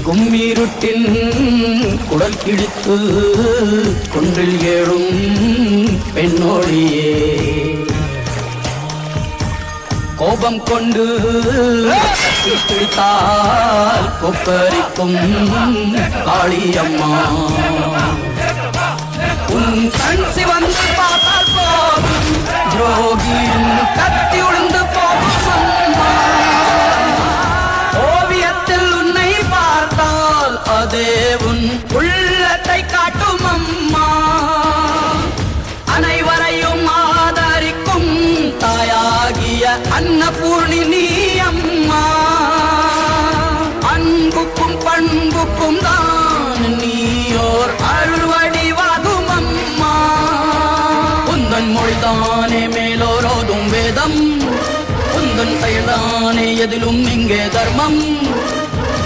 கும்மீருட்டின் குடல் கிழித்து குன்றில் ஏழும் பெண்ணோடியே கோபம் கொண்டு பிடித்தால் கொப்பரிக்கும் காளியம்மா உன் கண் சிவந்து பார்த்தால் போகும் துரோகியின் கத்தி உளுந்து போகும் அம்மா ஓவியத்தில் உன்னை பார்த்தால் அதே உன் உள்ளத்தை காட்டும் அம்மா அனைவரையும் ஆதரிக்கும் தாயாகிய அன்னபூர்ணி நீ அம்மா அன்புக்கும் பண்புக்கும் தான் நீயோர் அருள்வடிவாகும் அம்மா உந்தன் மொழிதானே மேலோரோதும் வேதம் உந்தன் செயல்தானே எதிலும் இங்கே தர்மம்